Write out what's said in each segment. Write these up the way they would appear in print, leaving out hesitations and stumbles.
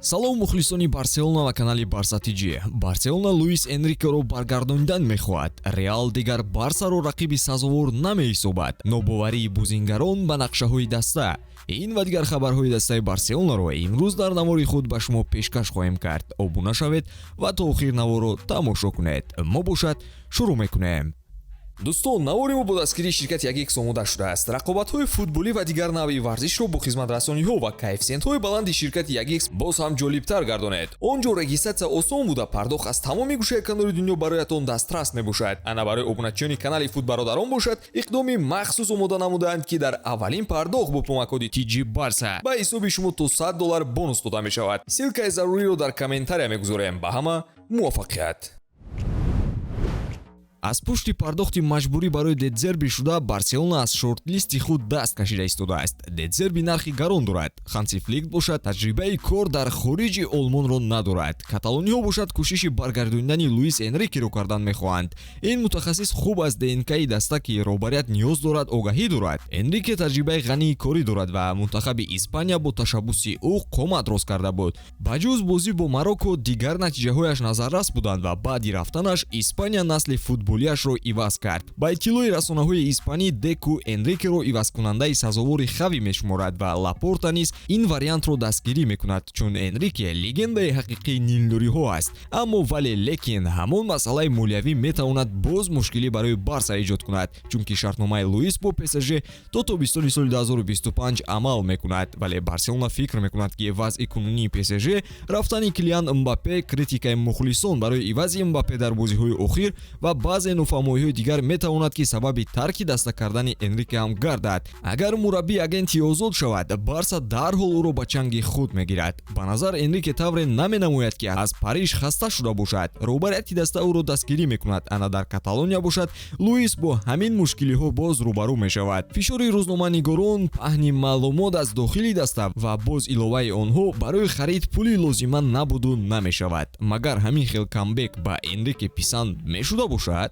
салом мухлисони барселона ва канали барса тиҷи. барселона луис энрикеро баргардондан мехоҳад. реал дигар барсаро рақиби сазовор намеҳисобад. нобоварии бузингарон ба нақшаҳои даста. ин ва дигар хабарҳои дастаи барселонаро имрӯз дар навори худ ба шумо пешкаш хоҳем кард. обуна шавед ва то охир наворо тамошо кунед. мо бошад шурӯъ мекунем. дӯстон, навори мо бо дастгирии ширкати 1x омода шудааст. рақобатҳои футболӣ ва дигар навъи варзишро бо хизматрасониҳо ва коэффициентҳои баланди ширкати 1x боз ҳам ҷолибтар гардонед. он ҷо регистратсия осон буда, пардохт аз тамоми гӯшаи канори дунё бароятон дастрас мебошад. ана барои обуначиёни канали футбародарон бошад, иқдоми махсус омода намудаанд, ки дар аввалин пардохт бо промокоди TG Barca ба ҳисоби шумо то $100 бонус дода мешавад. силкаи заруриро дар комментария мегузорем. ба ҳама муваффақият. аз пушти пардохти маҷбурӣ барои дедзерби шуда барселона аз шортлисти худ даст кашида истодааст. дедзерби нархи гарон дорад. Ханси Флик бошад, таҷрибаи кор дар хориҷи Олмонро надорад. каталониҳо бошад, кӯшиши баргардондани Луис Энрикеро кардан мехоҳанд. ин мутахассис хуб аз ДНК-и даста, ки роҳбарият ниёз дорад, огаҳӣ дорад. Энрике таҷрибаи ғании корӣ дорад ва мунтахаби Испания бо ташаббуси ӯ қомат рост карда буд. ба ҷуз бозӣ бо Марокко дигар натиҷаҳояш назаррас буданд ва баъди рафтанаш Испания насли футболиашро иваз кард. ба иттилои расонаҳои испанӣ, Деку Энрикеро ивазкунандаи сазовори Хави мешуморад ва Лапорта низ ин вариантро дастгирӣ мекунад, чун Энрике легендаи ҳақиқии нилнуриҳо аст. аммо лекин ҳамон масъалаи молиявӣ метавонад боз мушкилӣ барои Барса эҷод кунад, чунки шартномаи Луис бо ПСЖ то тобистони соли 2025 амал мекунад. вале Барселона фикр мекунад, ки вазъи кунунии ПСЖ, рафтани Килиан Мбаппе, критикаи мухлисон барои ивази Мбаппе дар бозиҳои охир ва баъзе нофаҳмоиҳои дигар метавонад, ки сабаби тарки даста кардани Энрике ҳам гардад. агар мураббӣ агенти озод шавад, Барса дарҳол ӯро ба чанги худ мегирад. ба назар Энрике тавре наменамояд, ки аз Париж хаста шуда бошад. роҳбарияти даста ӯро дастгирӣ мекунад. ана дар Каталония бошад, Луис бо ҳамин мушкилиҳо боз рӯбарӯ мешавад. фишори рӯзноманигорон, паҳни маълумот аз дохили даста ва боз иловаи онҳо барои харид пули лозима набуду намешавад. магар ҳамин хел камбек ба Энрике писанд мешуда бошад?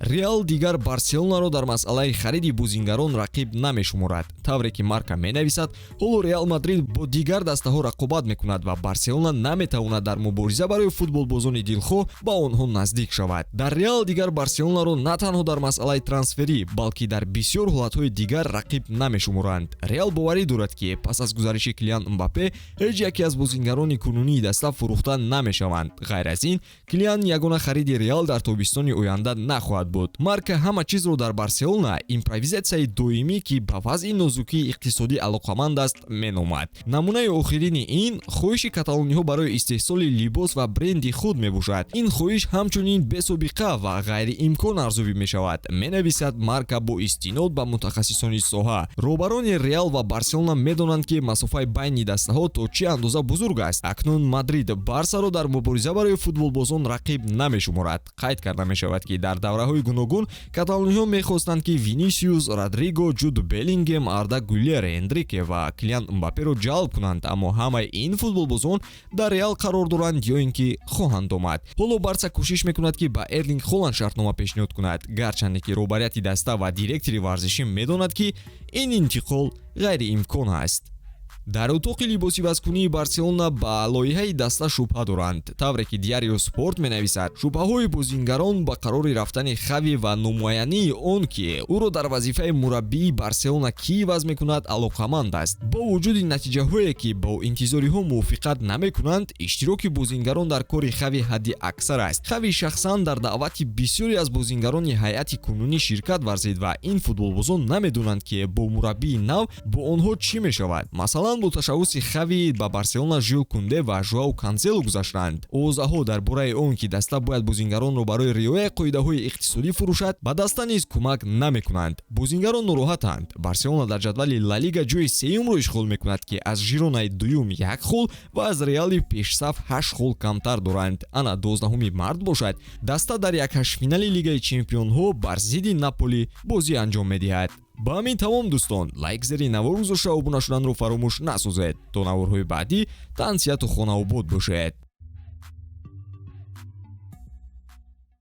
реал дигар барселонаро дар масъалаи хариди бузингарон рақиб намешуморад. тавре ки марка менависад, ҳоло реал мадрид бо дигар дастаҳо рақобат мекунад ва барселона наметавонад дар мубориза барои футболбозони дилхоҳ ба онҳо наздик шавад. дар реал дигар барселонаро на танҳо дар масъалаи трансферӣ, балки дар бисёр ҳолатҳои дигар рақиб намешуморанд. реал боварӣ дорад, ки пас аз гузариши Килиан Мбаппе ҳеҷ яке аз бозингарони кунунии даста фурӯхта намешаванд. ғайр аз ин, Килиан ягона хариди реал дар тобистони оянда нахоҳад буд. марка ҳама чизро дар барселона импровизатсияи доимӣ, ки ба вазъи нозукии иқтисодӣ алоқаманд аст, меномад. намунаи охирини ин хоҳиши каталониҳо барои истеҳсоли либос ва бренди худ мебошад. ин хоҳиш ҳамчунин бесобиқа ва ғайриимкон арзуӣ мешавад, менависад марка бо истинод ба мутахассисони соҳа. роҳбарони реал ва барселона медонанд, ки масофаи байни дастаҳо то чӣ андоза бузург аст. акнун мадрид барсаро дар мубориза барои футболбозон рақиб намешуморад. қайд карда мешавад, ки дар давраҳои гуногун каталониҳо мехостанд, ки Винисиус, Родриго, Ҷуд Беллингем, Арда Гулер, Энрике ва Килиан Мбапперо ҷалб кунанд, аммо ҳамаи ин футболбозон дар реал қарор доранд ё ин ки хоҳанд омад. ҳоло Барса кӯшиш мекунад, ки ба Эрлинг Холанд шартнома пешниҳод кунад, гарчанде ки роҳбарияти даста ва директори варзишӣ медонад, ки ин интиқол ғайриимкон аст. дар утоқи либосивазкунии барселона ба лоиҳаи даста шубҳа доранд. тавре ки Диарио Спорт менависад, шубҳаҳои бозингарон ба қарори рафтани Хави ва номоянии он, ки ӯро дар вазифаи мураббии барселона кӣ ваз мекунад, алоқаманд аст. бо вуҷуди натиҷаҳое, ки бо интизориҳо мувофиқат намекунанд, иштироки бозингарон дар кори Хави ҳадди аксар аст. Хави шахсан дар даъвати бисёре аз бозингарони ҳайати кунунӣ ширкат варзид ва ин футболбозон намедонанд, ки бо мураббии нав бо онҳо чӣ мешавад. масалан, бо ташаббуси Хави ба барселона Жил Кунде ва Жуау Кансело гузаштанд. овозаҳо дар бораи он, ки даста бояд бозингаронро барои риояи қоидаҳои иқтисодӣ фурӯшад, ба даста низ кӯмак намекунанд. бозингарон нороҳатанд. барселона дар ҷадвали Ла Лига ҷои сеюмро ишғол мекунад, ки аз Жиронаи дуюм 1 хол ва аз Реали пешсаф 8 хол камтар доранд. ана 12-уми март бошад, даста дар як ҳаштфинали Лигаи Чемпионҳо бар зидди Наполи бозӣ анҷом медиҳад. ба ҳамин тамом дӯстон, лайк зери навор гузошта обуна шуданро фаромӯш насозед. то наворҳои баъдӣ тансияту хонаобод бошед.